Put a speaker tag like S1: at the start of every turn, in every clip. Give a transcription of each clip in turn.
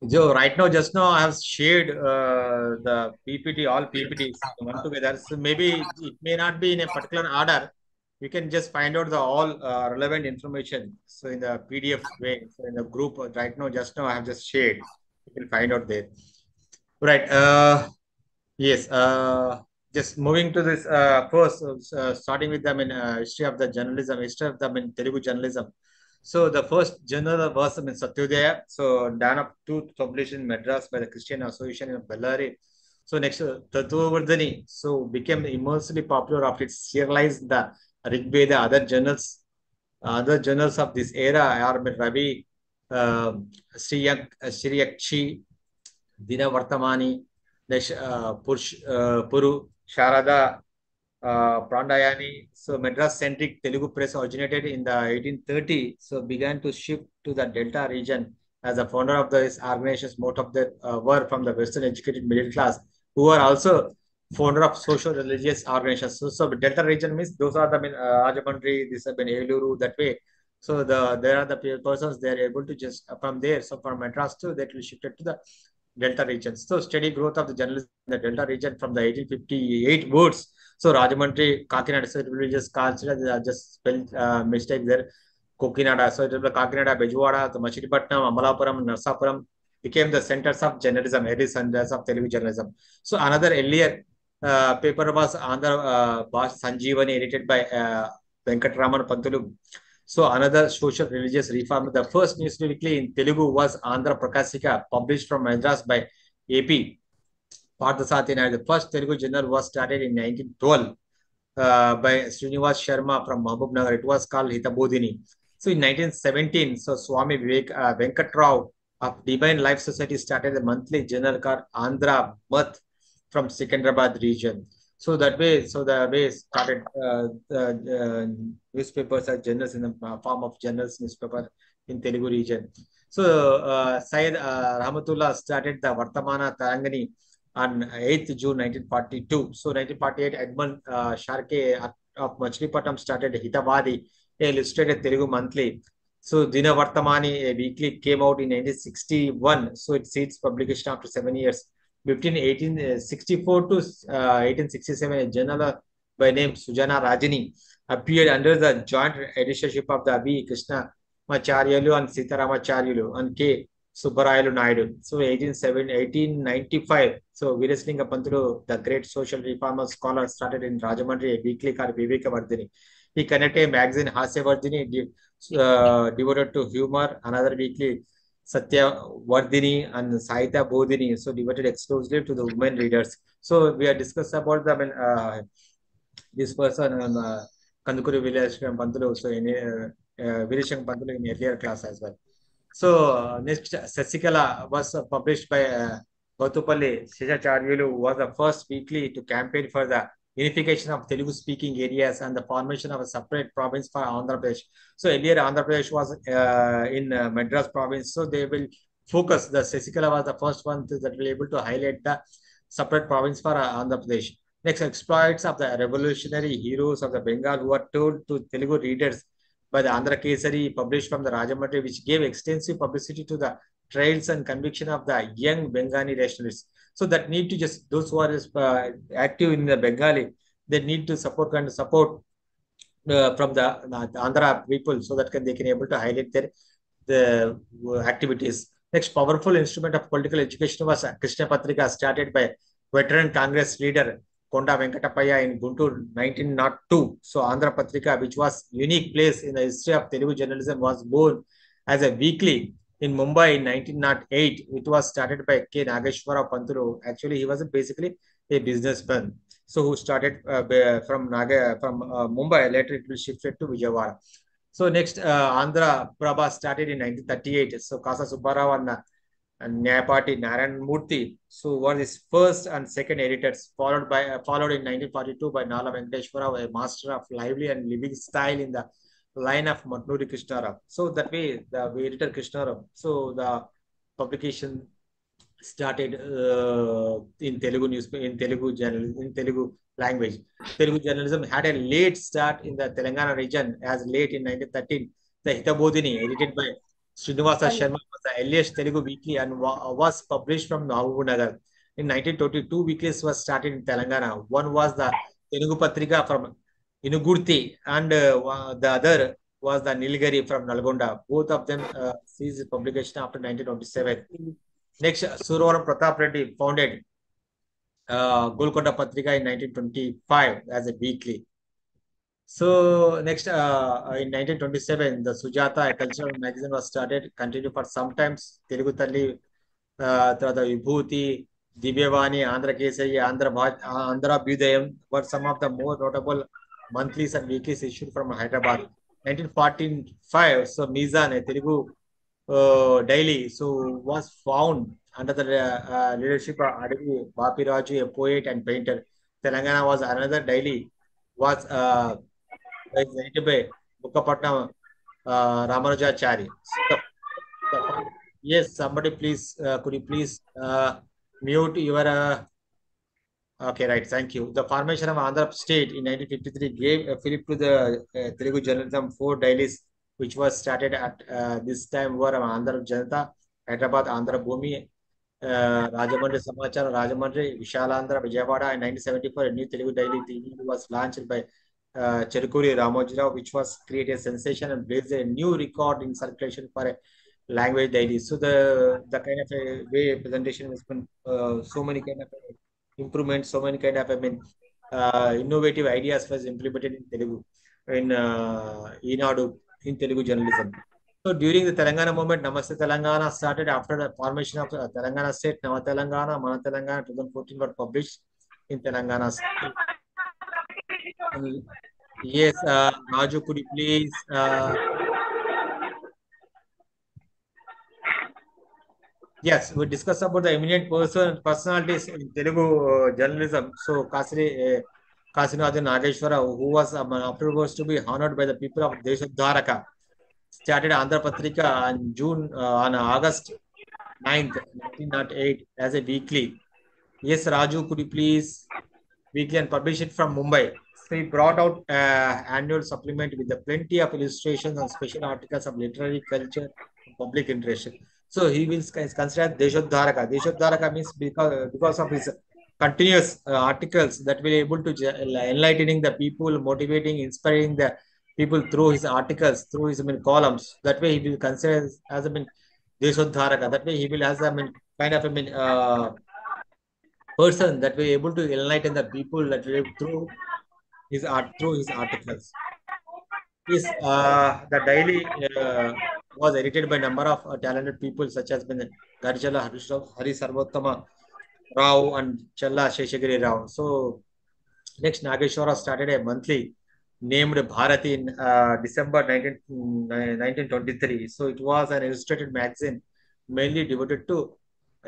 S1: So right now, just now, I have shared the PPT, all PPTs one together. So maybe it may not be in a particular order. You can just find out the all relevant information. So in the PDF way, so in the group right now, just now I have just shared. You can find out there. Right. Yes. Just moving to this first, starting with history of the journalism, history of the Telugu journalism. So the first journal was Satyodaya. So done up to published in Madras by the Christian Association in Bellary. So next, Tatvavardhani. So became immensely popular after it serialized the Rig Veda. Other journals of this era are Ravi, Sriyakshi, Dinavartamani, Puru, Sharada, Prandayani. So Madras-centric Telugu press originated in the 1830. So began to shift to the Delta region. As the founder of these organizations, most of them were from the Western educated middle class, who are also founder of social religious organizations. So Delta region means those are the Rajamandri, this have been Eluru, that way. So there are the persons they are able to just from there. So from Madras to that will shifted to the Delta region. So steady growth of the journalism in the Delta region from the 1858 words. So Rajamandri, Kakinada, so it will be just just spelled mistake there. Kokinada, so it will be Kakinada, Bejwada, the Machilipatnam, Amalapuram, Narsapuram became the centers of journalism, early centers of Telugu journalism. So another earlier paper was Andhra Sanjeevani, edited by Venkatraman Pantulu. So another social religious reform. The first news weekly in Telugu was Andhra Prakashika, published from Madras by AP Parthasathi Naidu. The first Telugu journal was started in 1912 by Srinivas Sharma from Mahbub Nagar. It was called Hitabodhini. So in 1917, so Swami Venkat Rao of Divine Life Society started a monthly journal called Andhra Math from Secunderabad region. So that way, so the way started newspapers as journals in the form of journals newspaper in Telugu region. So Syed Rahmatullah started the Vartamana Tarangani on 8th June 1942. So 1948, Edmund Sharkey of Machlipatam started Hitavadi, a illustrated Telugu monthly. So Dina Vartamani, a weekly, came out in 1961. So it ceased publication after 7 years. Between 1864 to 1867, a journal by name Sujana Rajini appeared under the joint editorship of the B. Krishna Macharyalu and Sitaramacharyalu and K. Subbarayulu Naidu. So 1895, so Veeraslinga Pantulu, the great social reformer scholar, started in Rajamandri, a weekly called Viveka Vardhini. He connected a magazine Hasya Vardhini, devoted to humor, another weekly Satya Vardhini and Sahita Bodhini, so devoted exclusively to the women readers. So we are discussed about the this person Kandukuri Village Pantulu, so in Virishang Pantulu in earlier class as well. So next, Sasikala was published by Gotupalli Seshacharyalu, who was the first weekly to campaign for the unification of Telugu-speaking areas and the formation of a separate province for Andhra Pradesh. So earlier Andhra Pradesh was in Madras province, so they will focus. The Sasikala was the first one that will able to highlight the separate province for Andhra Pradesh. Next, exploits of the revolutionary heroes of the Bengal who are told to Telugu readers by the Andhra Kesari, published from the Rajamandri, which gave extensive publicity to the trials and conviction of the young Bengali nationalists. So that need to just those who are active in the Bengali, they need to support from the Andhra people, so that they can able to highlight their the activities. Next, powerful instrument of political education was Krishna Patrika, started by veteran Congress leader Konda Venkatapaya in Guntur 1902. So Andhra Patrika, which was unique place in the history of Telugu journalism, was born as a weekly in Mumbai in 1908. It was started by K. Nageshwara Pantulu. Actually, he was basically a businessman. So who started from Mumbai. Later, it will shifted to Vijayawada. So next, Andhra Prabha started in 1938. So Kasa Subbarao and Nyayapati Narayan Murthy, so were his first and second editors, followed in 1942 by Nala Venkateshwara, a master of lively and living style in the line of Matnuri Krishnarao. So that way, the editor Krishnarao. So the publication started in Telugu news, in Telugu journal, in Telugu language. Telugu journalism had a late start in the Telangana region as late in 1913. The Hitabodhini, edited by Srinivasa Sharma was the earliest Telugu weekly and was published from Mahabubnagar. In 1922, weeklies was started in Telangana. One was the Telugu Patrika from Inugurti, and the other was the Nilgiri from Nalgonda. Both of them ceased publication after 1927. Next, Suravaram Pratap Reddy founded Golconda Patrika in 1925 as a weekly. So next, in 1927, the Sujata, a cultural magazine, was started. Continued for sometimes Telugu Talli, తర్వాత విభూతి, దివ్యవాణి, Andhrakesari, ఆంధ్రాభ్యుదయం were some of the more notable monthlies and weeklies issued from Hyderabad. 1945, so Mizan, a Telugu daily, so was found under the leadership of Adavi Bapiraju, a poet and painter. Telangana was another daily, was edited by Bukkapatnam Ramanujachari. Yes, somebody please, could you please mute your... Okay, right, thank you. The formation of Andhra State in 1953 gave a fillip to the Telugu journalism, 4 dailies, which was started at this time were Andhra Janata, Hyderabad, Andhra Bhumi, Rajamandri Samachara, Rajamandri, Vishalandhra, Vijayawada. In 1974, a new Telugu daily TV was launched by Cherukuri Ramojirao, which was created a sensation and blazed a new record in circulation for a language daily. So the kind of a way presentation has been so many kind of improvements, so many kind of innovative ideas was implemented in Telugu in Eenadu in Telugu journalism. So during the Telangana movement, Namaste Telangana started after the formation of Telangana State. Nama Telangana, Mana Telangana 2014 were published in Telangana State. Yes, Raju, could you please... Yes, we discuss about the eminent personalities in Telugu journalism. So, Kasinathan Nageshwara, who was afterwards to be honored by the people of Deshodharaka, started Andhra Patrika on August 9th, 1908 as a weekly. Yes, Raju, could you please weekly and publish it from Mumbai? So he brought out annual supplement with plenty of illustrations and special articles of literary culture and public interest. So he will consider Deshodharaka. Deshodharaka means because of his continuous articles that will able to enlightening the people, motivating, inspiring the people through his articles, through his columns. That way he will consider as Deshodharaka. That way he will has kind of person that will able to enlighten the people that will through his articles. Yes, the daily was edited by a number of talented people such as Garjala Hari Sarvottama Rao and Challa Sheshagiri Rao. So next, Nageshwara started a monthly named Bharati in December 1923. So it was an illustrated magazine mainly devoted to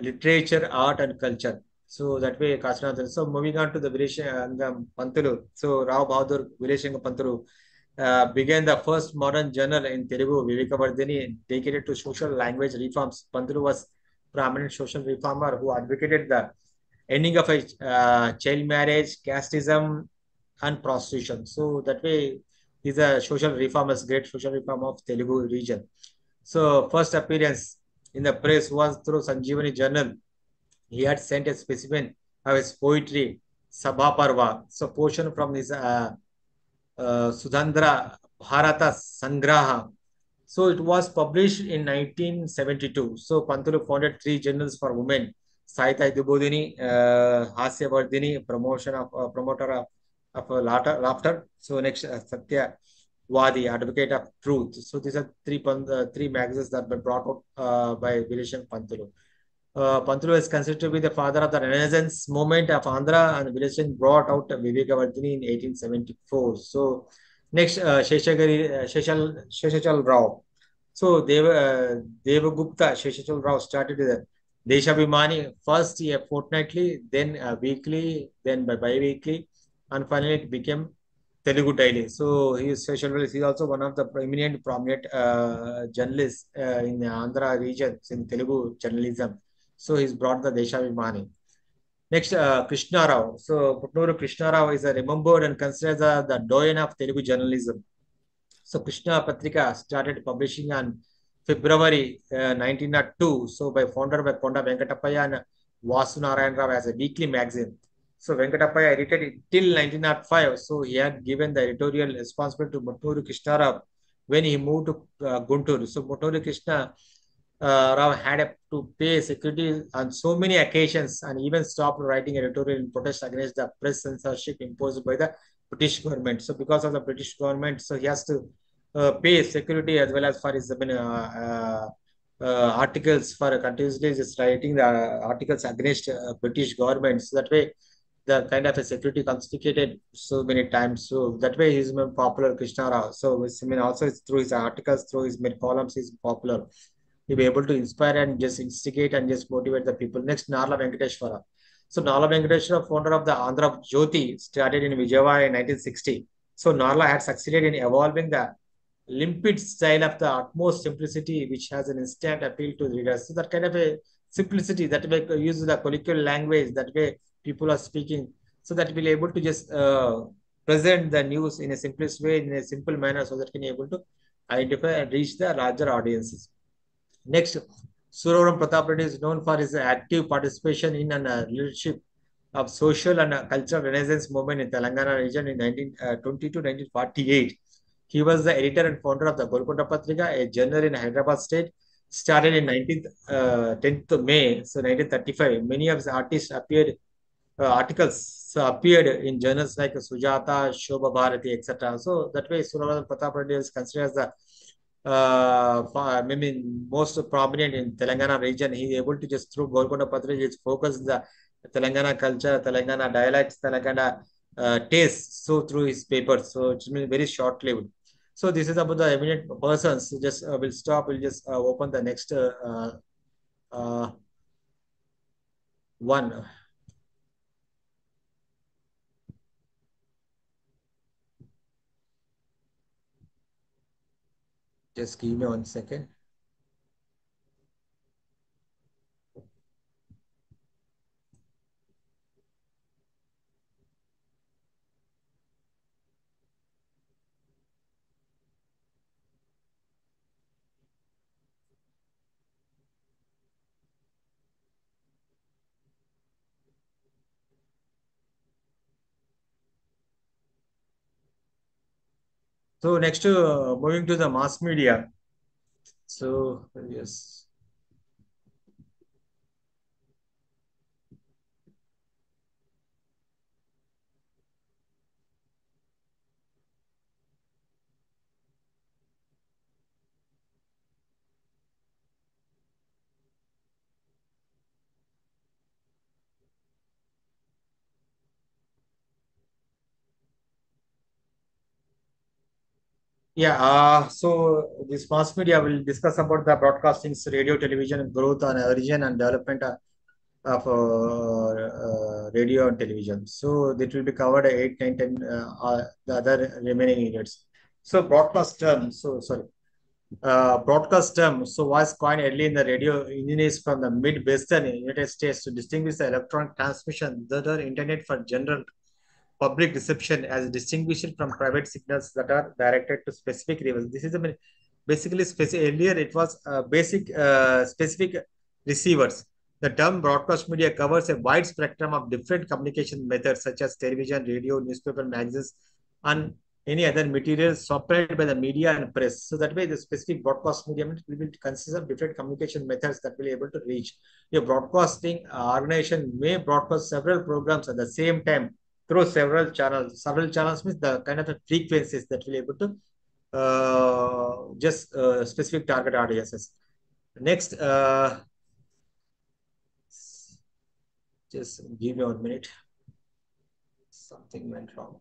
S1: literature, art, and culture. So that way, Kasinathan. So moving on to the Vileshanga Pantulu. So Rao Bahadur Vileshanga Pantulu began the first modern journal in Telugu, Vivekavardhini, dedicated to social language reforms. Pantulu was prominent social reformer who advocated the ending of child marriage, casteism, and prostitution. So that way, he's a social reformer, great social reform of Telugu region. So first appearance in the press was through Sanjeevani Journal. He had sent a specimen of his poetry, Sabha Parva. So portion from his Sudhandra Bharata Sangraha. So it was published in 1972. So Pantulu founded 3 journals for women: Saita Idubodhini, Hasya Vardhini, promoter of laughter. So next, Satya Wadi, advocate of truth. So these are 3 magazines that were brought out by Vileshanga Pantulu. Pantulu is considered to be the father of the Renaissance movement of Andhra, and Vileshanga brought out Vivekavardhini in 1874. So next, Sheshachal Rao. So Devagupta Sheshachal Rao started the Deshabhimani, first fortnightly, then weekly, then bi-weekly, and finally it became Telugu Daily. So he is also one of the prominent journalists in the Andhra region in Telugu journalism. So he's brought the Deshabhimani. Next, Krishna Rao. So Putnuru Krishna Rao is remembered and considered the doyen of Telugu journalism. So Krishna Patrika started publishing on February 1902. So by founder by Konda Venkatapaya and Vasu Narayan Rao as a weekly magazine. So Venkatapaya edited it till 1905. So he had given the editorial responsibility to Muturu Krishna Rao when he moved to Guntur. So Muturu Krishna Rao had to pay security on so many occasions and even stopped writing editorial in protest against the press censorship imposed by the British government. So because of the British government, so he has to pay security as well as for his articles for continuously just writing the articles against British government. So that way the kind of a security confiscated so many times. So that way he's been popular Krishna Rao. So I mean also it's through his articles, through his many columns, he's popular. He'll be able to inspire and just instigate and just motivate the people. Next, Narla Venkateshwara. So Nala Venkateshwara, founder of the Andhra Jyoti, started in Vijayawada in 1960. So Narla had succeeded in evolving the limpid style of the utmost simplicity, which has an instant appeal to the readers. So that kind of a simplicity that way use the colloquial language that way people are speaking, so that we'll able to just present the news in a simplest way in a simple manner, so that can be able to identify and reach the larger audiences. Next, Suravaram Pratap Reddy is known for his active participation in and leadership of social and cultural renaissance movement in Telangana region in 1920 to 1948. He was the editor and founder of the Golconda Patrika, a journal in Hyderabad state, started in 10th of May, so 1935. Many of his artists appeared articles appeared in journals like Sujata, Shobha Bharati, etc. So that way, Suravaram Pratap Reddy is considered as the I mean, most prominent in Telangana region. He is able to just through Golconda Patrika, his focus the Telangana culture, Telangana dialects, Telangana taste. So through his papers, so it's been very short-lived. So this is about the eminent persons. So just we'll stop. We'll just open the next uh, one. Just give me 1 second. So next, moving to the mass media. So yes. Yeah, so this mass media will discuss about the broadcasting's radio, television growth and origin and development of radio and television. So that will be covered 8, 9, 10, the other remaining units. So broadcast term, so sorry, broadcast term. So was coined early in the radio engineers from the mid-western United States to distinguish the electronic transmission that are intended for general public reception as distinguished from private signals that are directed to specific rivers. This is basically earlier it was basic specific receivers. The term broadcast media covers a wide spectrum of different communication methods such as television, radio, newspaper, magazines, and any other materials supplied by the media and press. So that way, the specific broadcast medium will consist of different communication methods that will be able to reach. A broadcasting organization may broadcast several programs at the same time through several channels. Several channels means the kind of a frequencies that will able to just specific target audiences. Next, just give me 1 minute. Something went wrong.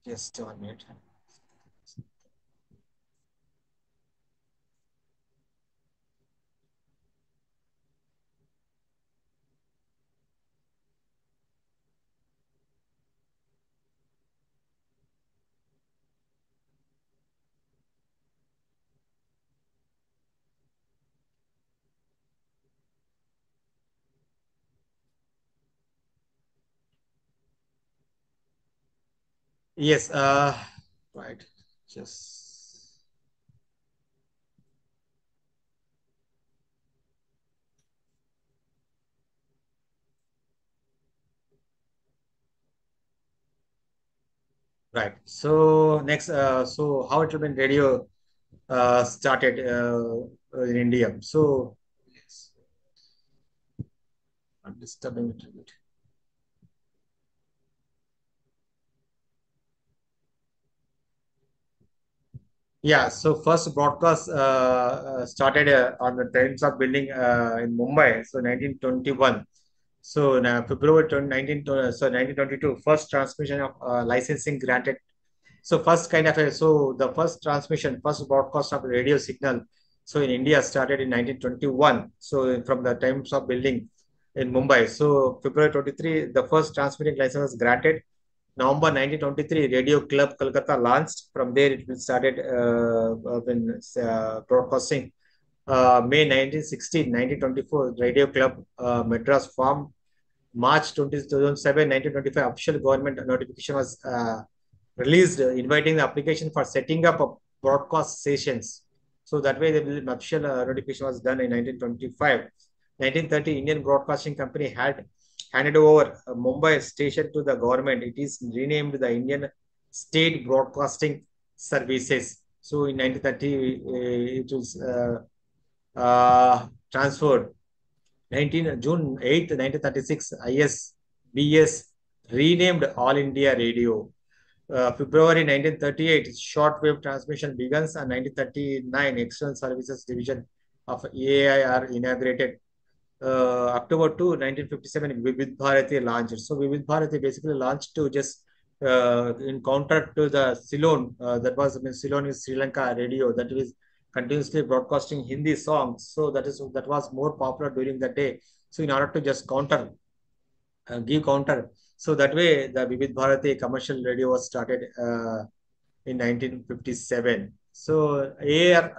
S1: Just 1 minute. Yes. Right. Just right. So next, so how it has been radio started in India. So yes, I'm disturbing it a bit. Yeah, so first broadcast started on the Times of Building in Mumbai, so 1921. So now February 20, 19, so 1922, first transmission of licensing granted. So first kind of a, so the first transmission, first broadcast of radio signal. So in India started in 1921. So from the Times of Building in Mumbai. So February 23, the first transmitting license was granted. November 1923, Radio Club Kolkata launched. From there, it will started when broadcasting. May 1916, 1924, Radio Club Madras formed. March 2007, 1925, official government notification was released inviting the application for setting up a broadcast stations. So that way, the official notification was done in 1925. 1930, Indian Broadcasting Company had handed over Mumbai station to the government. It is renamed the Indian State Broadcasting Services. So in 1930, it was transferred. 19, June 8th, 1936, ISBS renamed All India Radio. February 1938, shortwave transmission begins, and 1939, External Services Division of AIR inaugurated. October 2, 1957, Vivid Bharati launched. So Vivid Bharati basically launched to just in counter to the Ceylon, that was, I mean, Ceylon is Sri Lanka radio that is continuously broadcasting Hindi songs. So that was more popular during the day. So in order to just give counter. So that way, the Vivid Bharati commercial radio was started in 1957. So AIR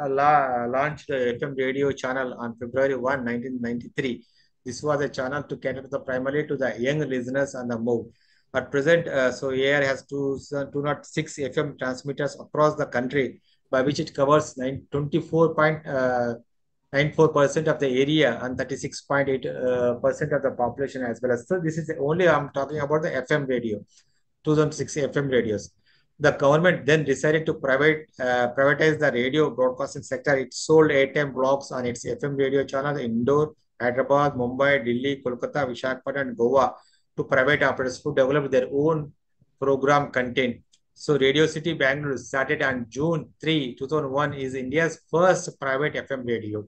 S1: launched the FM radio channel on February 1, 1993. This was a channel to cater primarily to the young listeners on the move. At present, so AIR has 206 FM transmitters across the country, by which it covers 24.94% of the area and 36.8% of the population as well as. So this is only I'm talking about the FM radio, 2006 FM radios. The government then decided to privatize the radio broadcasting sector. It sold airtime blocks on its FM radio channel in Indore, Hyderabad, Mumbai, Delhi, Kolkata, Visakhapatnam, and Goa to private operators who developed their own program content. So Radio City Bangalore started on June 3, 2001 is India's first private FM radio.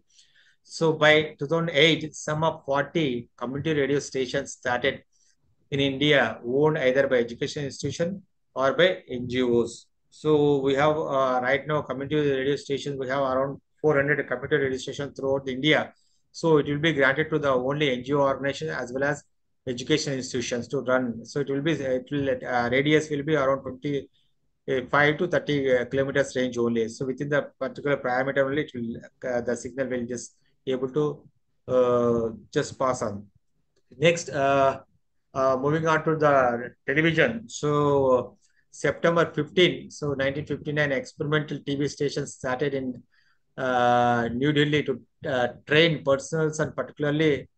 S1: So by 2008, some of 40 community radio stations started in India, owned either by education institution or by NGOs. So we have right now community radio stations. We have around 400 community radio stations throughout India. So it will be granted to the only NGO organization as well as education institutions to run. So radius will be around 5 to 30 kilometers range only. So within the particular parameter only, the signal will just able to just pass on. Next, moving on to the television. So September 15, so 1959, experimental TV stations started in New Delhi to train personals and particularly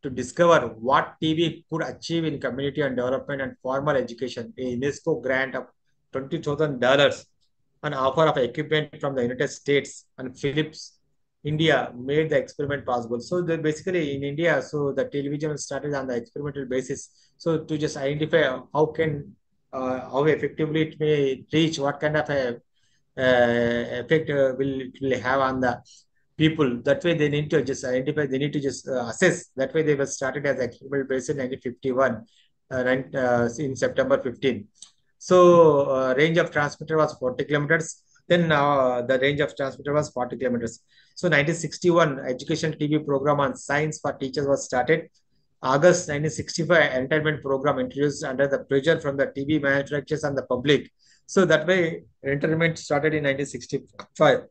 S1: to discover what TV could achieve in community and development and formal education. A UNESCO grant of $20,000, an offer of equipment from the United States and Philips India made the experiment possible. So basically in India, so the television started on the experimental basis. So to just identify how effectively it may reach, what kind of a effect will have on the people. That way they need to just identify, they need to just assess. That way they were started as experimental basis in 1951, in September 15. So range of transmitter was 40 kilometers. Then the range of transmitter was 40 kilometers. So 1961, education TV program on science for teachers was started. August 1965, entertainment program introduced under the pressure from the TV manufacturers and the public. So that way, entertainment started in 1965.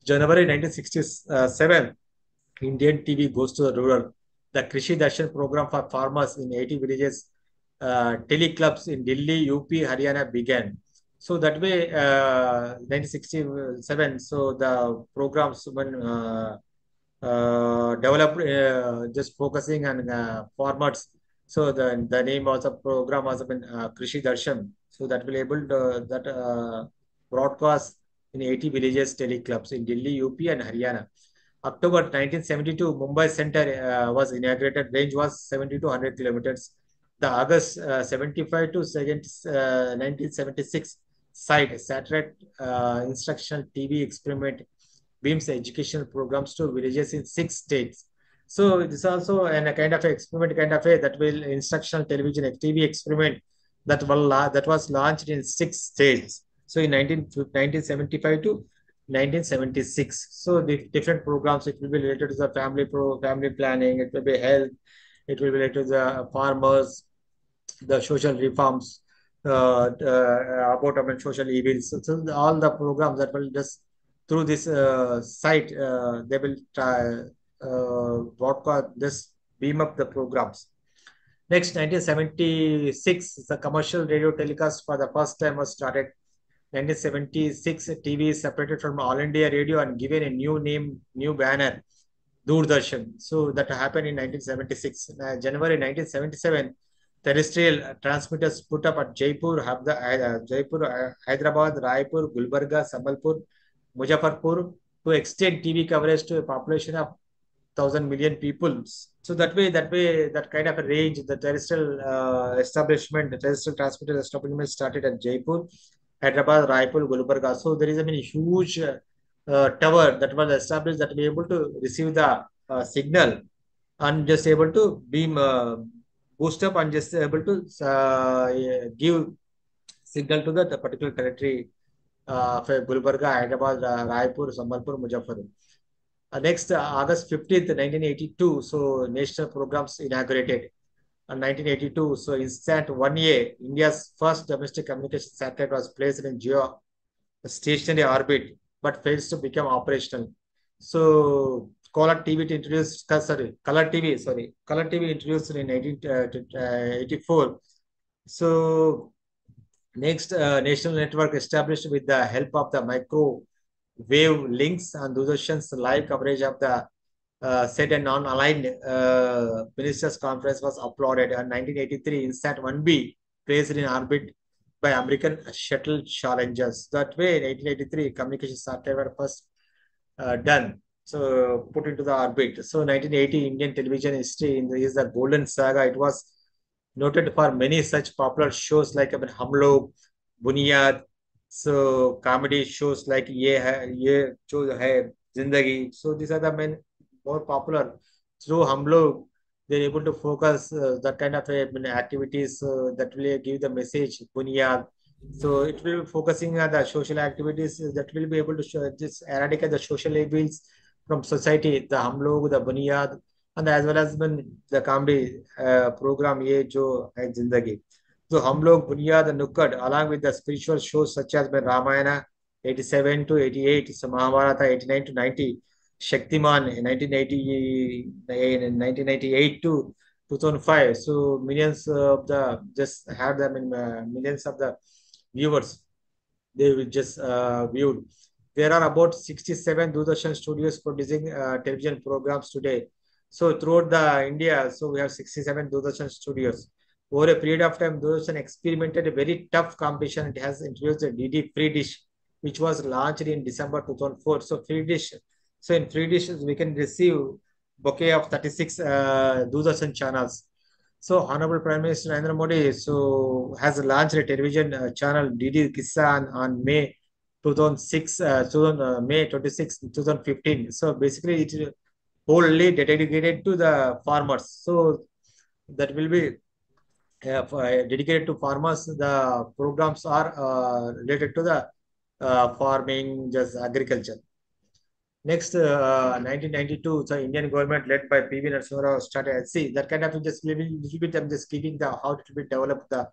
S1: January 1967, Indian TV goes to the rural. The Krishi Darshan program for farmers in 80 villages, teleclubs in Delhi, UP, Haryana began. So that way, 1967, so the programs when developed, just focusing on farmers. So the name of the program was been Krishi Darshan. So that will able to, that broadcast in 80 villages teleclubs in Delhi, UP and Haryana. October 1972, Mumbai Center was inaugurated. Range was 70 to 100 kilometers. The August 75 to 1976 site satellite instructional TV experiment beams educational programs to villages in 6 states. So this also and a kind of experiment, kind of a that will instructional television TV experiment that was launched in 6 states. So in 1975 to 1976. So the different programs, it will be related to the family planning, it will be health, it will be related to the farmers, the social reforms, about social evils. So all the programs that will just through this site, they will try broadcast this beam up the programs. Next, 1976, the commercial radio telecast for the first time was started. 1976, TV is separated from All India Radio and given a new name, new banner, Doordarshan. So that happened in 1976. January 1977, terrestrial transmitters put up at Jaipur, Hyderabad, Raipur, Gulbarga, Sambalpur, Muzaffarpur to extend TV coverage to a population of 1,000 million people. So that kind of a range, the terrestrial establishment, the terrestrial transmitter establishment started at Jaipur, Hyderabad, Raipur, Gulbarga. So there is a huge tower that was established that be able to receive the signal and just able to beam boost up and just able to give signal to the particular territory for Gulbarga, Hyderabad, Raipur, Sambalpur, Muzaffarpur. Next, August 15th, 1982, so national programs inaugurated. 1982, so INSAT 1A, India's first domestic communication satellite was placed in geo stationary orbit, but fails to become operational. So Color TV introduced in 1984. So next, national network established with the help of the microwave links and Doordarshan's live coverage of the said and non-aligned ministers conference was applauded. In 1983, INSAT 1B placed in orbit by American shuttle challengers. That way, in 1883, communication satellite were first done. So put into the orbit. So 1980, Indian television history is the golden saga. It was noted for many such popular shows like Hum Log, Bunyad, so comedy shows like Ye Jo Hai Zindagi. So these are the main more popular. Through Hum Log, they're able to focus that kind of activities that will give the message Bunyad. So it will be focusing on the social activities that will be able to just eradicate the social evils from society. The Hum Log, the Bunyad, and as well as the comedy program Ye Jo Hai Zindagi. So हम लोग बुनियाद नुक्कड़ along with the spiritual shows such as Ramayana 87 to 88, so Mahabharata 89 to 90, Shaktiman in 1998 to 2005. So millions of the just have them in millions of the viewers they will just viewed. There are about 67 Doordarshan studios producing television programs today. So throughout the India, so we have 67 Doordarshan studios. Over a period of time, Doordarshan experimented a very tough competition. It has introduced a DD Free Dish, which was launched in December 2004. So Free Dish, so in Free Dish, we can receive bouquet of 36 Doordarshan channels. So Honorable Prime Minister Narendra Modi so has launched a television channel DD Kissa on May 2006, May 26, 2015. So basically, it is wholly dedicated to the farmers. So that will be dedicated to farmers. The programs are related to the farming, just agriculture. Next, 1992, so Indian government led by PV Narasimha Rao started. See, that kind of just little bit. I'm just giving the how it will be developed the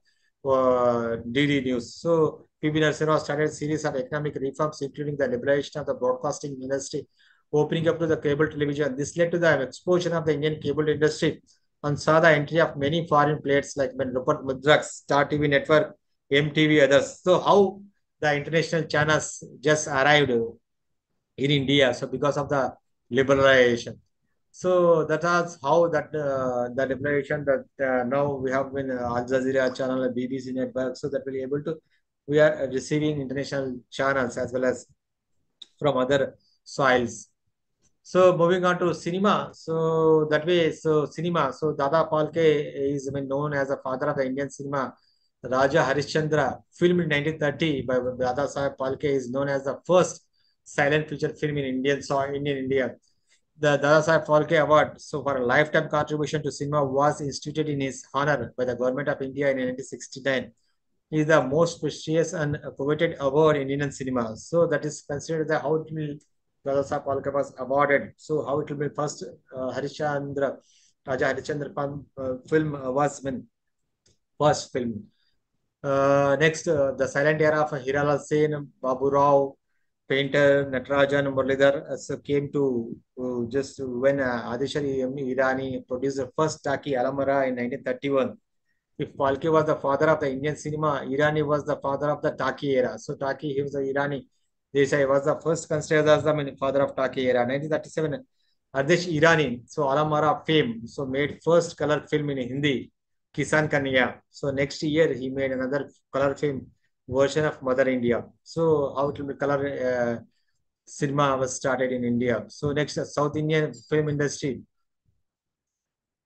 S1: DD news. So PV Narasimha Rao started a series of economic reforms, including the liberalization of the broadcasting industry, opening up to the cable television. This led to the explosion of the Indian cable industry and saw the entry of many foreign players like Rupert Mudrak's Star TV Network, MTV, others. So how the international channels just arrived in India. So because of the liberalization. So that is how that the liberalization that now we have been Al Jazeera channel, BBC network, so that we'll be able to we are receiving international channels as well as from other soils. So moving on to cinema. So that way, so cinema. So Dada Palke is known as the father of the Indian cinema. Raja Harishchandra, filmed in 1930 by Dada Saheb Palke, is known as the first silent feature film in Indian India. The Dada Saheb Phalke Award, so for a lifetime contribution to cinema, was instituted in his honor by the Government of India in 1969. Is the most prestigious and coveted award in Indian cinema. So that is considered the how it will Dadasaheb Phalke was awarded. So how it will be first Harishchandra Raja Harishchandra film was when first film. Next, the silent era of Hiralal Sen, Babu Rao, painter Natarajan Muralidhar came to just when Adishari Irani produced the first Taki Alamara in 1931. If Palke was the father of the Indian cinema, Irani was the father of the Taki era. So Taki, he was the Irani. Desai was the first considered as the father of Taki era. 1937, Ardesh Irani, so Alamara fame, so made first color film in Hindi, Kisan Kanya. So next year he made another color film version of Mother India. So how it will be color cinema was started in India. So next, South Indian film industry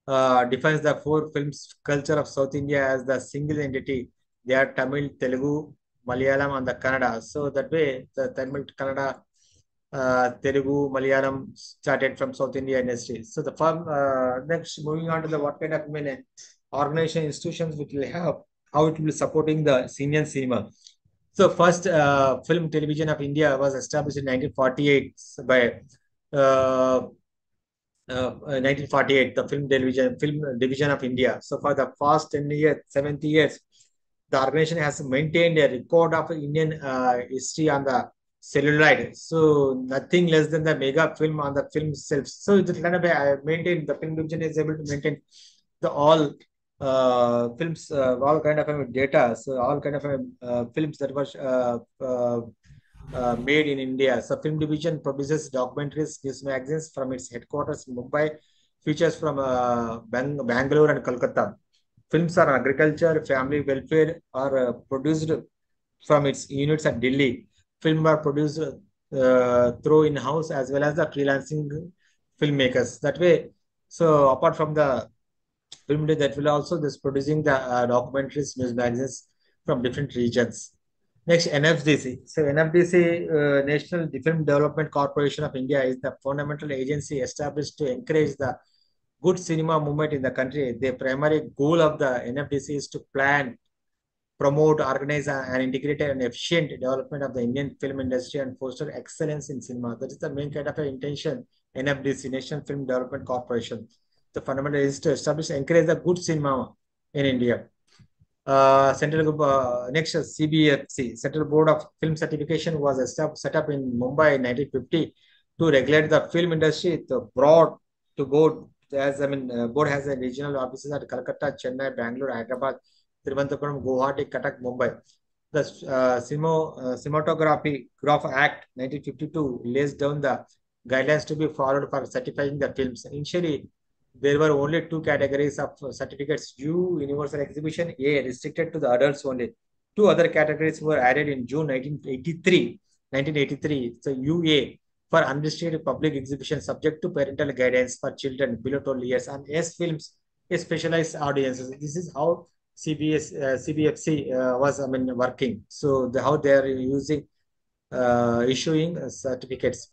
S1: defines the four films culture of South India as the single entity. They are Tamil, Telugu, Malayalam, and the Kannada. So that way, the Tamil, Kannada, Telugu, Malayalam started from South India industry. So the firm next moving on to the what kind of organization institutions which will have how it will be supporting the Indian cinema. So first film television of India was established in 1948 by uh, 1948, the film division of India. So for the past 10 years, 70 years, the organization has maintained a record of Indian history on the celluloid. So nothing less than the mega film on the film itself. So it kind of maintain the film division is able to maintain the all films, all kind of data. So all kind of films that was made in India. So film division produces documentaries, news magazines from its headquarters in Mumbai, features from Bangalore and Kolkata. Films on agriculture, family welfare are produced from its units at Delhi. Film are produced through in-house as well as the freelancing filmmakers. That way, so apart from the film that will also this producing the documentaries, news magazines from different regions. Next, NFDC. So NFDC, National Film Development Corporation of India, is the fundamental agency established to encourage the good cinema movement in the country. The primary goal of the NFDC is to plan, promote, organize, and integrate an efficient development of the Indian film industry and foster excellence in cinema. That is the main kind of intention. NFDC, National Film Development Corporation. The fundamental is to establish, encourage the good cinema in India. Next CBFC, Central Board of Film Certification, was set up in Mumbai in 1950 to regulate the film industry. The broad to board as board has a regional offices at Calcutta, Chennai, Bangalore, Hyderabad, Thiruvananthapuram, Guwahati, Cuttack, Mumbai. The Cinematography Graph Act 1952 lays down the guidelines to be followed for certifying the films. Initially, there were only two categories of certificates: U, Universal Exhibition; A, restricted to the adults only. Two other categories were added in June 1983. 1983, so UA for unrestricted public exhibition subject to parental guidance for children below 12 years, and S films, a specialized audiences. This is how CBFC was working. So how they are using issuing certificates.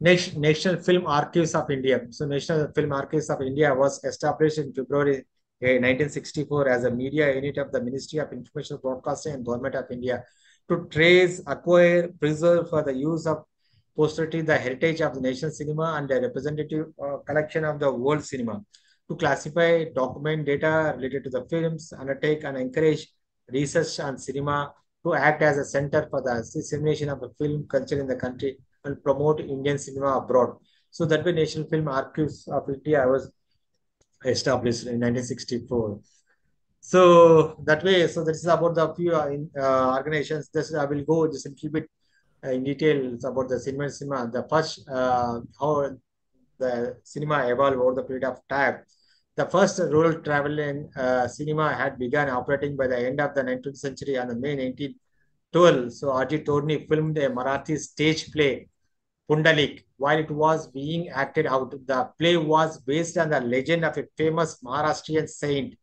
S1: National Film Archives of India. So National Film Archives of India was established in February 1964 as a media unit of the Ministry of Information Broadcasting and Government of India to trace, acquire, preserve for the use of posterity the heritage of the national cinema and a representative collection of the world cinema. To classify, document data related to the films, undertake and encourage research on cinema, to act as a center for the dissemination of the film culture in the country and promote Indian cinema abroad. So that way National Film Archives of India was established in 1964. So that way, so this is about the few organizations. This I will go just a little bit in details about the cinema. The first how the cinema evolved over the period of time. The first rural traveling cinema had begun operating by the end of the 19th century on the May 1912. So R.G. Torni filmed a Marathi stage play, Pundalik, while it was being acted out. The play was based on the legend of a famous Maharashtrian saint.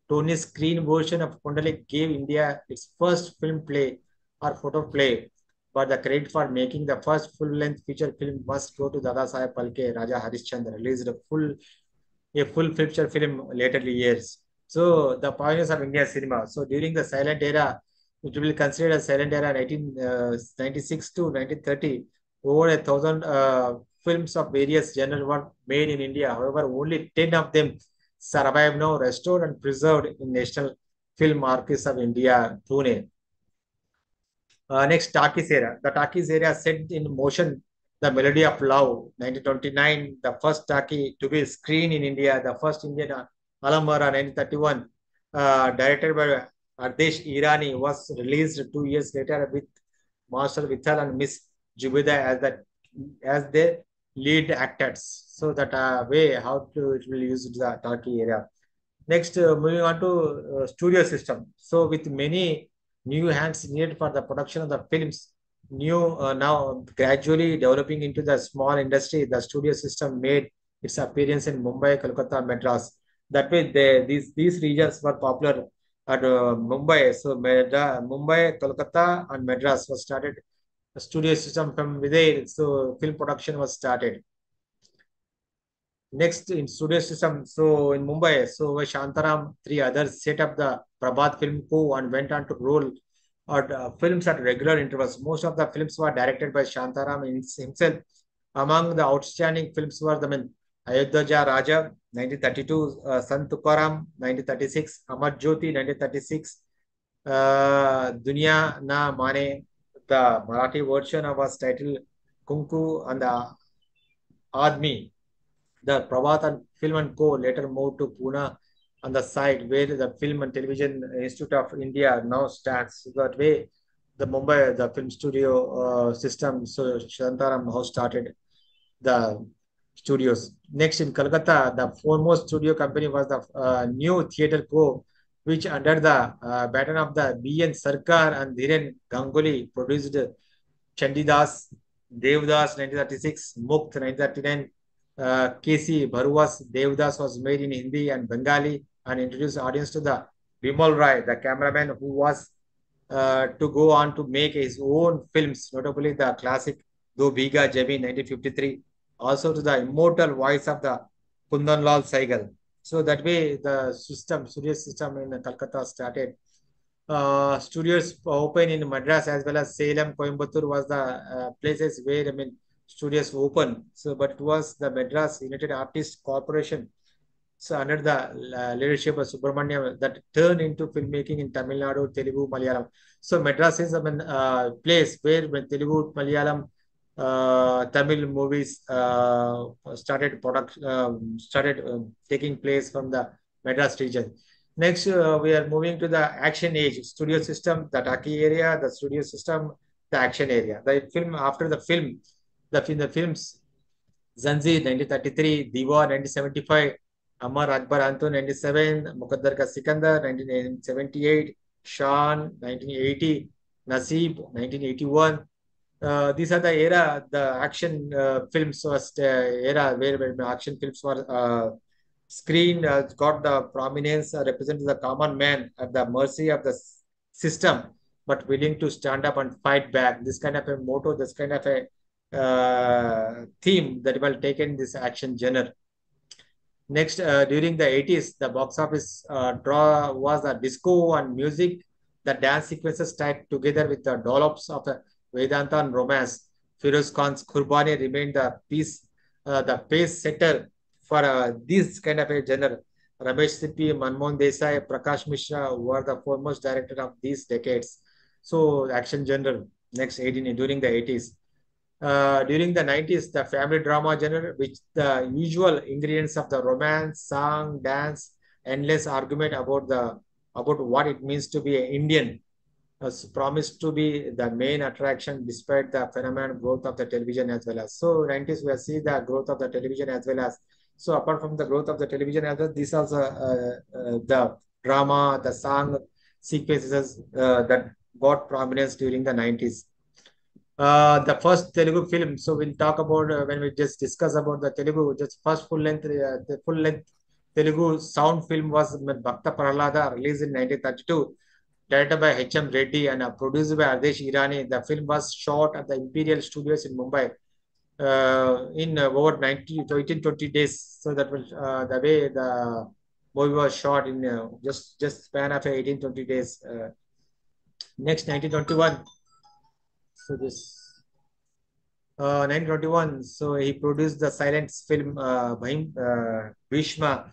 S1: Tony's screen version of Pundalik gave India its first film play or photo play, but the credit for making the first full-length feature film must go to Dada Saheb Phalke, Raja Harishchandra, released a full feature film later years. So the pioneers of Indian cinema. So during the silent era, it will be considered as silent era 1996 to 1930. Over 1,000 films of various genres were made in India. However, only 10 of them survive now, restored and preserved in National Film Archives of India, Pune. Next, Takis era. The Takis era set in motion the melody of love. 1929, the first Taki to be screened in India, the first Indian Alambara 1931, directed by Ardesh Irani, was released 2 years later with Master Vithal and Miss Jubida as the lead actors. So that way how to it will use the Taki era. Next, moving on to studio system. So with many new hands needed for the production of the films, new now gradually developing into the small industry, the studio system made its appearance in Mumbai, Kolkata, Madras. That way, these regions were popular at Mumbai. So Mumbai, Kolkata, and Madras was started a studio system from there. So film production was started. Next in studio system, so in Mumbai, so Shantaram, three others set up the Prabhat Film Co. and went on to roll out films at regular intervals. Most of the films were directed by Shantaram himself. Among the outstanding films were the Ayodhya Raja, 1932, Sant Tukaram, 1936, Amar Jyoti, 1936, Dunya Na Mane, the Marathi version was titled Kunku and the Admi. The Prabhat Film and Co. later moved to Pune on the site where the Film and Television Institute of India now stands. So that way, the Mumbai, the film studio system, so Shantaram now started the studios. Next in Calcutta, the foremost studio company was the New Theatre Co., which under the baton of the B.N. Sarkar and Dhiren Ganguly produced Chandidas, Devdas 1936, Mukt 1939, K.C. Bharuwas Devdas was made in Hindi and Bengali and introduced the audience to the Bimal Rai, the cameraman who was to go on to make his own films, notably the classic Do Bhiga Jami 1953, also to the immortal voice of the Kundan Lal Saigal. So that way the studio system in Calcutta started. Studios open in Madras as well as Salem, Coimbatore was the places where studios open. So, but it was the Madras United Artists Corporation. So under the leadership of Subramaniam that turned into filmmaking in Tamil Nadu, Telugu, Malayalam. So Madras is a place where when Telugu, Malayalam, Tamil movies started taking place from the Madras region. Next, we are moving to the action age studio system, the Taki area, the studio system, the action area. The film after the films Zanzi 1933, Diva 1975, Amar Akbar Anto 97, Muqaddar Ka Sikandar 1978, Shan 1980, Nasib 1981. These are the era, the action films was era where action films were screened, got the prominence, representing the common man at the mercy of the system, but willing to stand up and fight back. This kind of a motto, this kind of a theme that will take in this action genre. Next, during the 80s, the box office draw was the disco and music. The dance sequences tied together with the dollops of Vedanta and romance. Firoz Khan's Kurbani remained the pace setter for this kind of a genre. Ramesh Sippy, Manmohan Desai, Prakash Mishra were the foremost director of these decades. So, action genre next 18 during the 80s. During the 90s, the family drama genre, which the usual ingredients of the romance, song, dance, endless argument about the about what it means to be an Indian, promised to be the main attraction despite the phenomenon growth of the television as well as. So 90s we see the growth of the television as well as. So apart from the growth of the television as well, these also the drama, the song sequences that got prominence during the 90s. The first Telugu film. So we'll talk about when we just discuss about the Telugu. Just first the full length Telugu sound film was Bhakta Prahlada, released in 1932, directed by H.M. Reddy and produced by Ardesh Irani. The film was shot at the Imperial Studios in Mumbai in over 18-20 days. So that was the way the movie was shot in just span of 18-20 days. Next 1921. So this 1921. So he produced the silent film Bhishma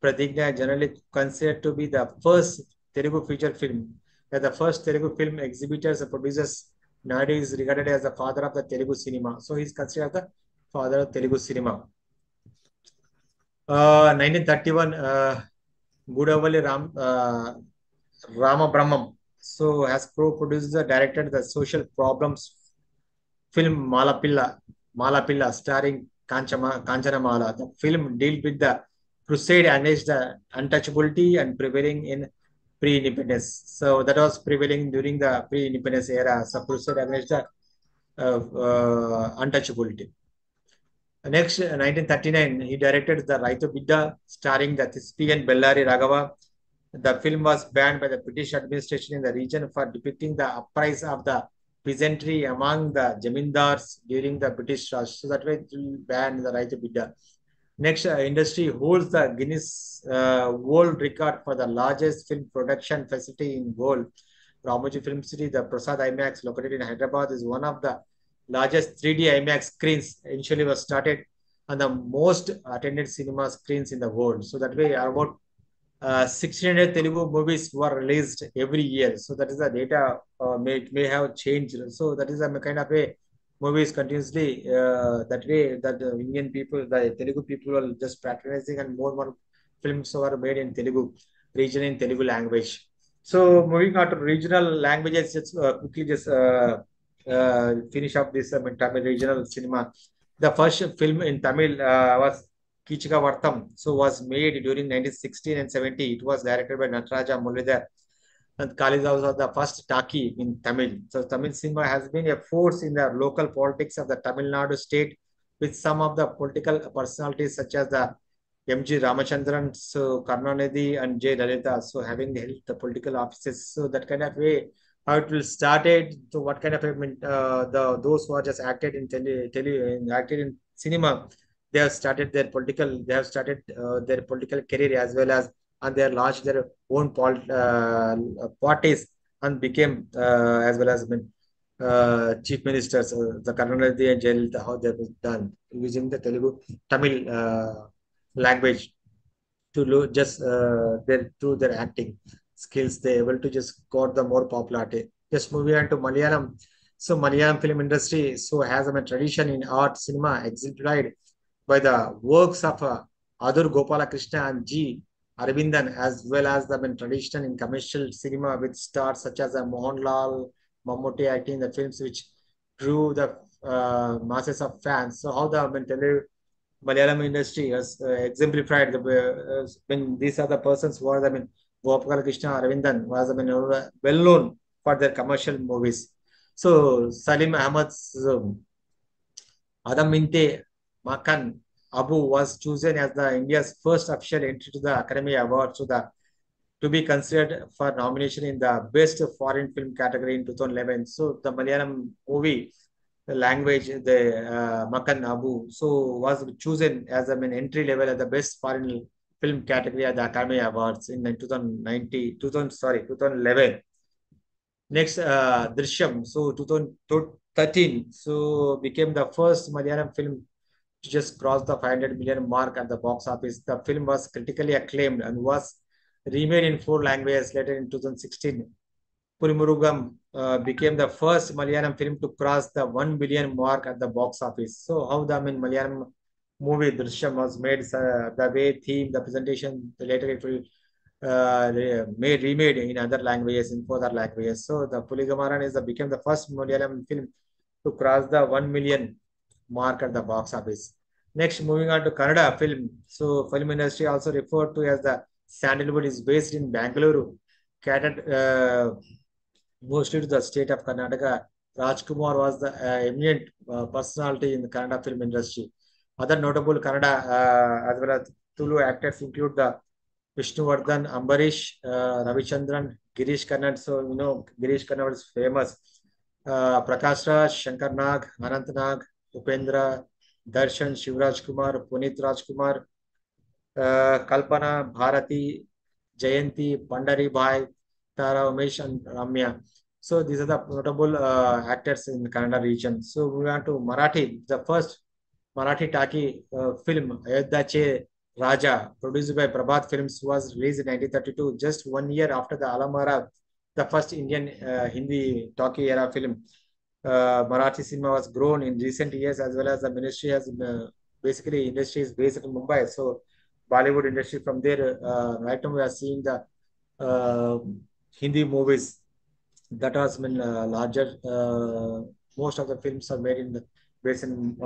S1: Pratigna, generally considered to be the first Telugu feature film. The first Telugu film exhibitors and producers nowadays regarded as the father of the Telugu cinema. So he's considered the father of Telugu cinema. 1931, Gudavalli Rama Brahmam. So has co-produced the directed the social problems film Malapilla starring Kanchanamala. The film dealt with the crusade against the untouchability and prevailing in pre-independence. So that was prevailing during the pre-independence era. So crusade against the untouchability. Next, 1939, he directed the Raito Bidda, starring the Thespian Bellari Raghava. The film was banned by the British administration in the region for depicting the uprising of the peasantry among the Jamindars during the British Raj. So that way it will ban the Raito Bidda. Next, industry holds the Guinness World Record for the largest film production facility in world. Ramoji Film City, the Prasad IMAX located in Hyderabad, is one of the largest 3D IMAX screens. Initially was started on the most attended cinema screens in the world. So that way about 1600 Telugu movies were released every year. So that is the data may have changed. So that is a kind of way movies continuously that way that the Indian people, the Telugu people are just patronizing, and more films were made in Telugu region in Telugu language. So moving on to regional languages, just quickly just finish up this Tamil regional cinema. The first film in Tamil was Kichika Vartam, so was made during 1916 and 70. It was directed by Nataraja Mullidhar. And Kalidas was the first Taki in Tamil. So Tamil cinema has been a force in the local politics of the Tamil Nadu state, with some of the political personalities such as the M.G. Ramachandran, so Karunanidhi and J. Lalita, so having held the political offices. So that kind of way, how it will started. So what kind of those who are just acted in acted in cinema, they have started their political career as well as, and they launched their own parties and became as well as chief ministers, the Karunanidhi and Jayalalitha, how they have done using the Tamil language to just through their acting skills, they able to just got the more popularity. Just moving on to Malayalam. So Malayalam film industry so has a tradition in art cinema exemplified by the works of Adur Gopalakrishna and G. Arvindan, as well as the tradition in commercial cinema with stars such as Mohanlal, Mammootty acting in the films which drew the masses of fans. So how the Malayalam industry has exemplified when these are the persons who are Gopal Krishna Arvindan was well known for their commercial movies. So Salim Ahmed's Adam Minte Makan Abu was chosen as the India's first official entry to the Academy Award, so to be considered for nomination in the Best Foreign Film category in 2011. So the Malayalam movie, the language, the Makan Abu, so was chosen as entry level at the Best Foreign Film category at the Academy Awards in 2011. Next, Drishyam, so 2013, so became the first Malayalam film to just cross the 500 million mark at the box office. The film was critically acclaimed and was remade in 4 languages later in 2016. Purimurugam became the first Malayalam film to cross the 1 billion mark at the box office. So how the Malayalam movie Drishyam was made, the way theme, the presentation, later it will remade in other languages, in 4 other languages. So the Puligamaran became the first Malayalam film to cross the 1 million mark at the box office. Next, moving on to Kannada film. So film industry also referred to as the Sandalwood is based in Bangalore, catered mostly to the state of Karnataka. Rajkumar was the eminent personality in the Kannada film industry. Other notable Kannada as well as Tulu actors include the Vishnuvardhan, Ambarish, Ravichandran, Girish Karnad. So, Girish Karnad is famous. Prakash Raj, Shankar Nag, Anant Nag, Upendra, Darshan, Shivraj Kumar, Puneet Rajkumar, Kalpana, Bharati, Jayanti, Pandari Bhai, Tara Umesh, and Ramya. So these are the notable actors in the Kannada region. So we want to Marathi. The first Marathi Taki film, Ayodhya Raja, produced by Prabhat Films, was released in 1932, just 1 year after the Alamara, the first Indian Hindi talkie era film. Marathi cinema was grown in recent years, as well as the ministry has basically industry is based in Mumbai. So Bollywood industry from there, right now we are seeing the uh, Hindi movies that has been larger. Most of the films are made in based in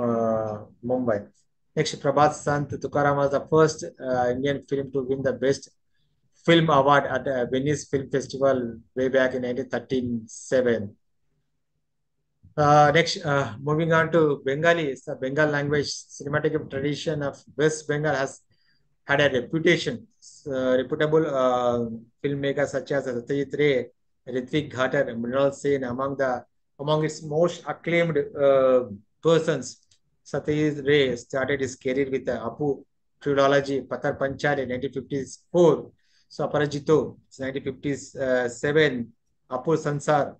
S1: Mumbai. Next, Prabhat Sant Tukaram was the first Indian film to win the Best Film Award at the Venice Film Festival way back in 1937. Next, moving on to Bengali, it's the Bengal language cinematic tradition of West Bengal has had a reputable filmmakers such as Satyajit Ray, Ritvik Ghatar, Mrinal Sen among its most acclaimed persons. Satyajit Ray started his career with the Apu trilogy, Patar Panchali, 1954, so Aparajito, 1957, Apu Sansar,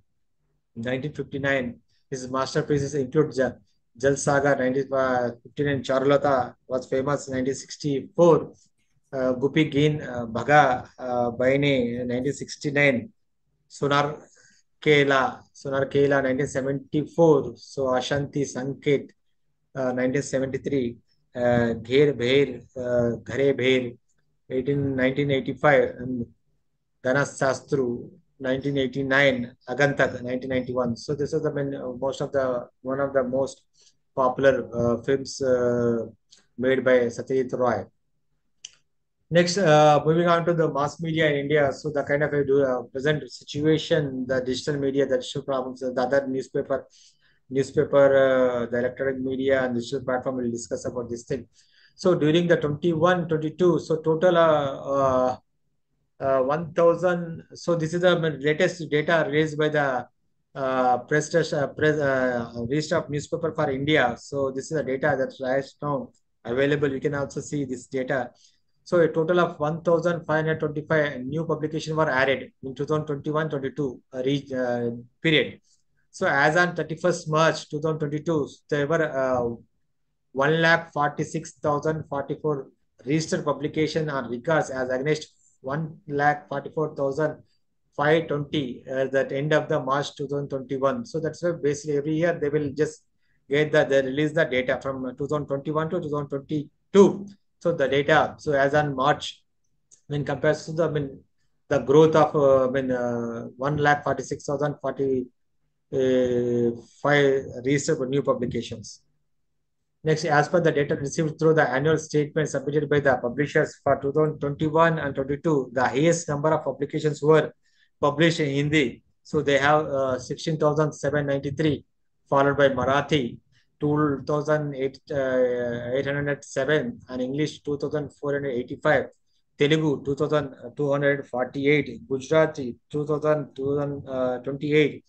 S1: 1959. His masterpieces include Jal Saga 1959, Charlota was famous 1964, Gupi Gin Bhaga Baine 1969, Sonar Sonar Kela 1974, so Ashanti Sanket 1973, Gher Bher Ghare Bher 1985, and Ganas Sastru 1989, Agantak 1991. So this is the most of the one of the most popular films made by Satyajit Roy. Next, moving on to the mass media in India. So the kind of present situation, the digital media, the digital problems, the other the electronic media and digital platform will discuss about this thing. So during the 21, 22, so total 1,000. So this is the latest data raised by the Register of Newspaper for India. So this is the data that's right now available. You can also see this data. So a total of 1,525 new publications were added in 2021-22 period. So as on 31st March 2022, there were 1,46,044 registered publication on records as against 1,44,520 at the end of the March 2021. So that's why basically every year they will just they release the data from 2021 to 2022. So the data, so as on March, when compared to the growth of 1,46,045 registered new publications. Next, as per the data received through the annual statement submitted by the publishers for 2021 and 22, the highest number of publications were published in Hindi. So they have 16,793, followed by Marathi, 2,807, and English, 2,485, Telugu, 2,248, Gujarati, 2,228,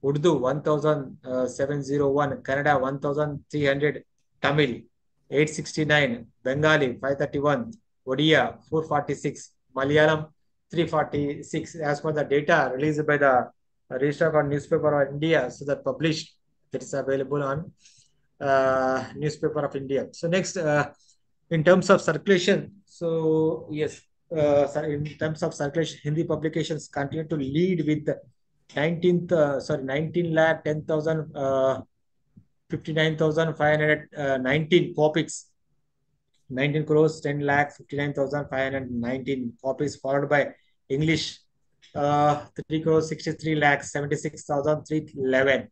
S1: Urdu, 1,701, Kannada, 1,300, Tamil 869, Bengali 531, Odia 446, Malayalam 346 as per the data released by the Register of Newspaper of India, so that published, that is available on Newspaper of India. So next, in terms of circulation, so yes, in terms of circulation, Hindi publications continue to lead with 19 lakh 10,000 59,519 copies 19 crores 10 lakhs 59,519 copies, followed by English 3 crores 63 lakhs 76,311,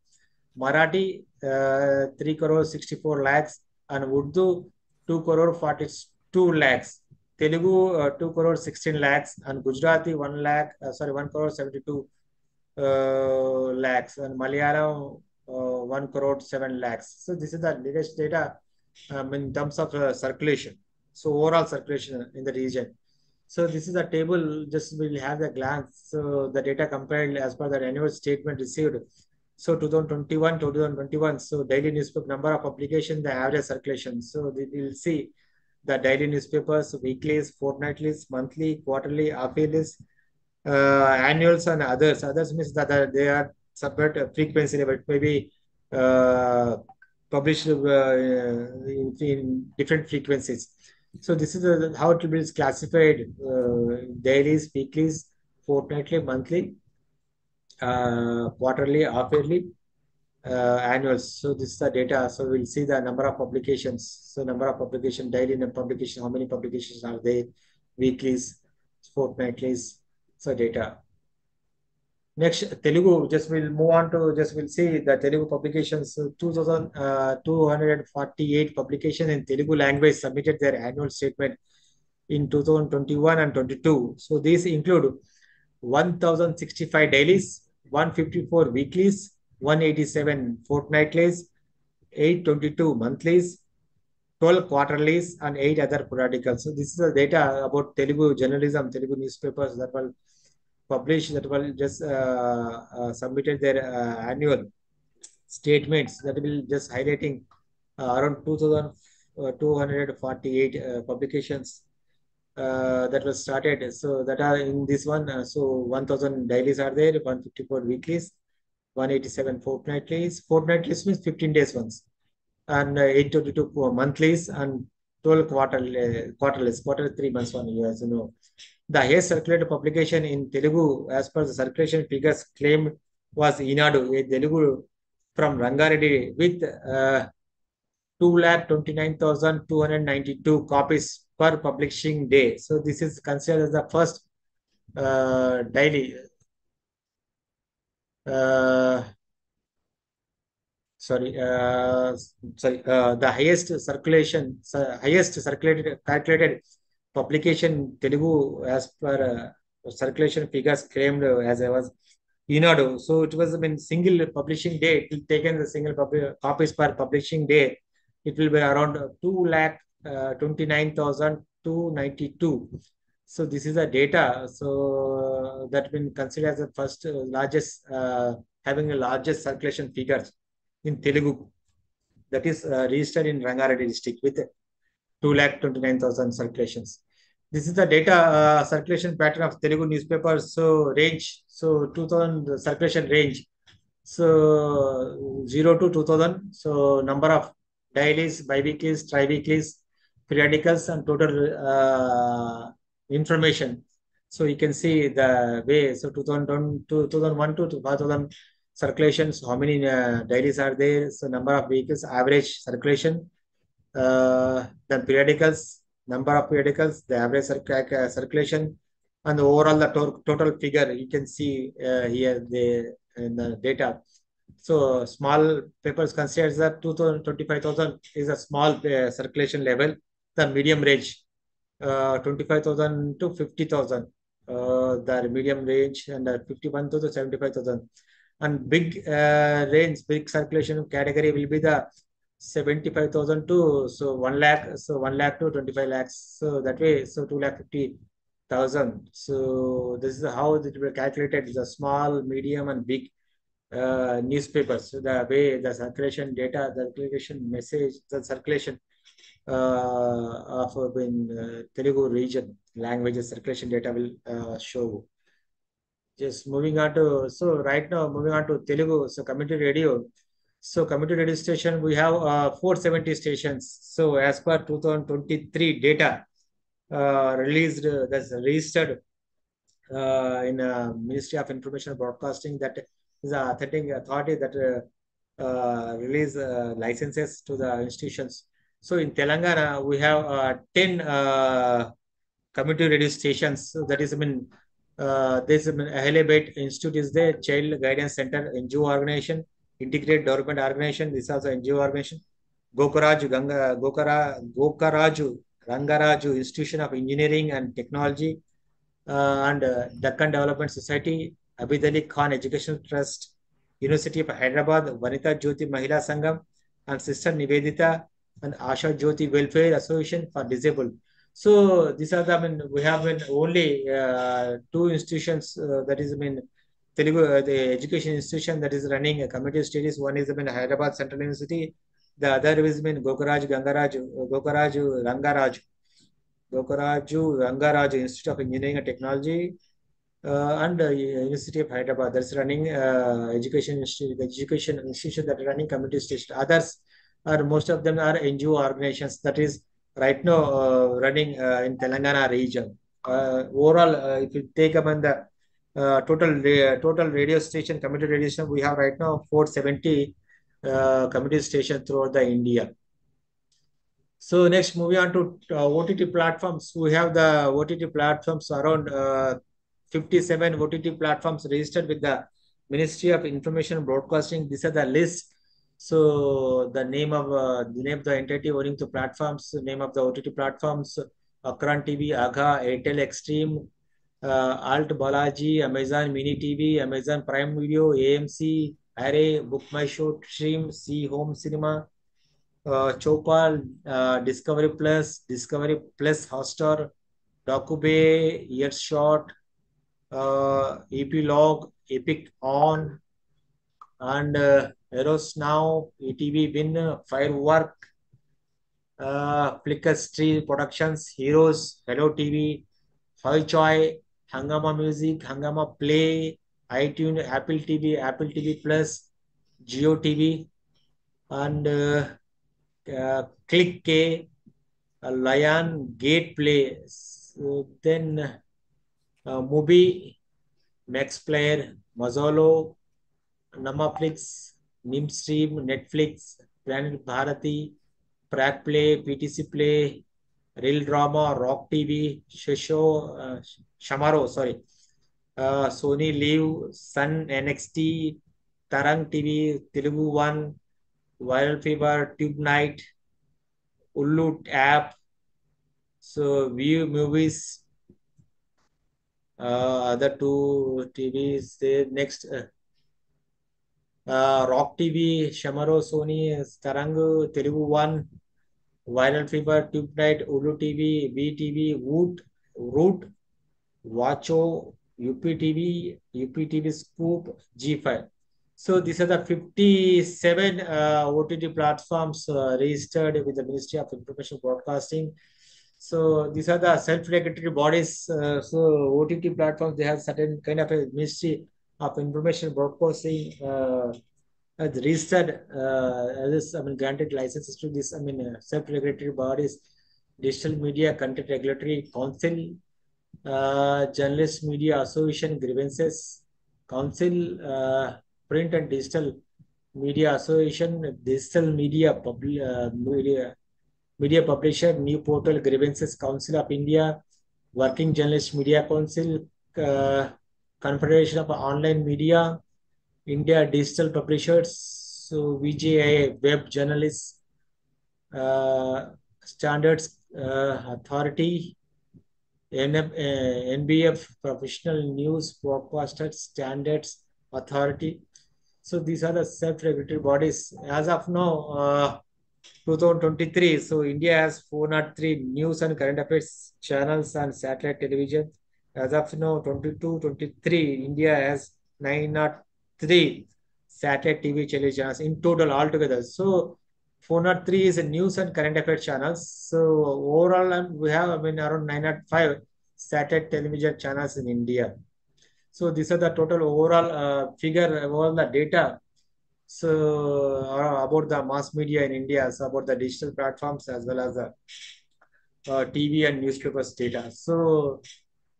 S1: Marathi 3 crores 64 lakhs, and Urdu 2 crore 42 lakhs, Telugu 2 crore 16 lakhs, and Gujarati 1 lakh 1 crore 72 lakhs, and Malayalam 1 crore 7 lakhs. So this is the latest data in terms of circulation. So overall circulation in the region. So this is a table, just we'll have the glance. So the data compared as per the annual statement received. So 2021, 2021. So daily newspaper number of publication, the average circulation. So we'll see the daily newspapers, weeklies, fortnightlies, monthly, quarterly, half-yearlies, annuals, and others. Others means that they are separate frequency level, maybe uh, published in different frequencies. So this is how it will be classified: dailies, weeklies, fortnightly, monthly, quarterly, half-yearly, annuals. So this is the data. So we'll see the number of publications. So number of publication, daily publication, how many publications are there, weeklies, fortnightlies. So data. Next, Telugu, just we'll move on to, just we'll see the Telugu publications. 2,248 publications in Telugu language submitted their annual statement in 2021 and 22. So these include 1,065 dailies, 154 weeklies, 187 fortnightlies, 822 monthlies, 12 quarterlies, and 8 other periodicals. So this is the data about Telugu journalism, Telugu newspapers that will publish, that will just submitted their annual statements, that will just highlighting around 2,248 publications that was started. So that are in this one. So 1,000 dailies are there, 154 weeklies, 187 fortnightlies. Fortnightlies means 15 days once, and 822 monthlies, and 12 quarterlies, quarter 3 months one year. As you know, the highest circulated publication in Telugu, as per the circulation figures claimed, was Inadu, a Telugu from Rangareddy, with 2,29,292 copies per publishing day. So this is considered as the first daily. Uh, sorry, the highest circulated calculated publication Telugu as per circulation figures claimed, as I was Inadu. So it was, I mean, single publishing day. It will taken the single copies per publishing day. It will be around 2,29,292. So this is the data. So that been considered as the first largest, having the largest circulation figures in Telugu. That is registered in Rangareddy district with 2,29,000 circulations. This is the data circulation pattern of Telugu newspapers. So range, so 2000 circulation range. So 0 to 2000. So number of dailies, biweeklies, tri-weeklies, periodicals, and total information. So you can see the way. So 2001 to 2000 circulations, how many dailies are there? So number of vehicles, average circulation, then periodicals, number of periodicals, the average circulation, and overall the total figure. You can see here in the data. So small papers considers that 25,000 is a small circulation level. The medium range, 25,000 to 50,000, the medium range, and 51 to 75,000. And big range, big circulation category will be the 75,000 to 1 lakh. So 1 lakh to 25 lakhs. So that way, so 2,50,000. So this is how it will be calculated. The small, medium, and big newspapers. So the way the circulation data, the circulation message, the circulation of in Telugu region languages, circulation data will show. Just moving on to, so right now moving on to Telugu, so community radio. So community radio station, we have 470 stations. So as per 2023 data released, that's registered in Ministry of Information and Broadcasting, that is a authentic authority that release licenses to the institutions. So in Telangana, we have 10 community radio stations. So that is, there's Ahilabet Institute is there, Child Guidance Center, NGO organization, Integrated Development Organization. This is also NGO organization. Gokaraju Rangaraju Institution of Engineering and Technology, and Deccan Development Society, Abid Ali Khan Educational Trust, University of Hyderabad, Vanita Jyoti Mahila Sangam, and Sister Nivedita and Asha Jyoti Welfare Association for Disabled. So these are the, we have only two institutions, that is, Telugu, the education institution that is running community studies. One is, Hyderabad Central University. The other is, Gokaraju Rangaraju. Gokaraju Rangaraju Institute of Engineering and Technology, and University of Hyderabad. That's running education institution that are running community station. Others are, most of them are NGO organizations that is right now running in Telangana region. Overall, if you take up on the total radio station, community radio station, we have right now 470 community stations throughout the India. So next, moving on to OTT platforms. We have the OTT platforms around 57 OTT platforms registered with the Ministry of Information and Broadcasting. These are the list. So the name of the entity owning the platforms, name of the OTT platforms: Akran TV, Agha, Airtel Extreme, Alt Balaji, Amazon Mini TV, Amazon Prime Video, AMC, Array, Book My Show, Stream, C Home Cinema, Chopal, Discovery Plus Hotstar, Docubay, Earshot, Epilogue, Epic On, and Eros Now, ETV Win, Firework, Flickr Street Productions, Heroes, Hello TV, Hoichoi, Hangama Music, Hangama Play, iTunes, Apple TV Plus, Geo TV, and Click K, Lion, Gate Play, then Mubi, Max Player, Mazzolo, Namaflix, Nimstream, Netflix, Planet Bharati, Prac Play, PTC Play, Real Drama, Rock TV, Shamaro, sorry, Sony Live, Sun NXT, Tarang TV, Telugu One, Viral Fever, Tube Night, Ullu app, so View Movies, other two TVs. Next, Rock TV, Shamaro, Sony, Tarangu, Telugu One, Viral Fever, Tube Night, Ulu TV, VTV, Root, Wacho, UPTV Scoop, G5. So these are the 57 OTT platforms registered with the Ministry of Information Broadcasting. So these are the self-regulatory bodies. So OTT platforms, they have certain kind of a Ministry of Information Broadcasting has registered, granted licenses to this, self-regulatory bodies: Digital Media Content Regulatory Council, Journalist Media Association Grievances Council, Print and Digital Media Association, Digital Media Publisher, New Portal Grievances Council of India, Working Journalist Media Council, Confederation of Online Media, India Digital Publishers, so VJI Web Journalists, Standards Authority, NBF Professional News Broadcaster Standards Authority. So these are the self-regulatory bodies. As of now, 2023, so India has 403 news and current affairs channels and satellite television. As of now, 22-23, India has 903 satellite TV channels in total altogether. So 403 is a news and current affairs channels. So overall, we have around 905 satellite television channels in India. So these are the total overall figure, all the data. So about the mass media in India, so about the digital platforms as well as the TV and newspapers data. So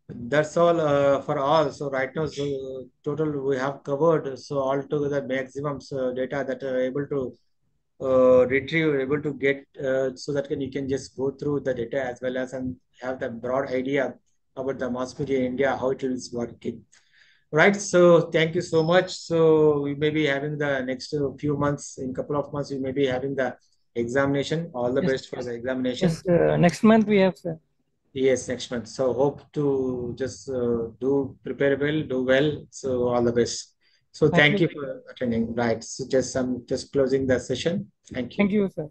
S1: that's all for all. So right now, total we have covered. So altogether maximum data that are able to retrieve, able to get, so that you can just go through the data as well as and have the broad idea about the mass media in India, how it is working. Right. So thank you so much. So we may be having the next few months, in couple of months, we may be having the examination. All the
S2: Yes,
S1: best for the examination.
S2: yes. Next month we have, sir.
S1: Yes, next month. So hope to just do prepare well, do well. So all the best. So
S2: Thank
S1: thank
S2: you.
S1: you for attending. Right. So just closing the session. Thank
S2: Thank
S1: you.
S2: you, sir.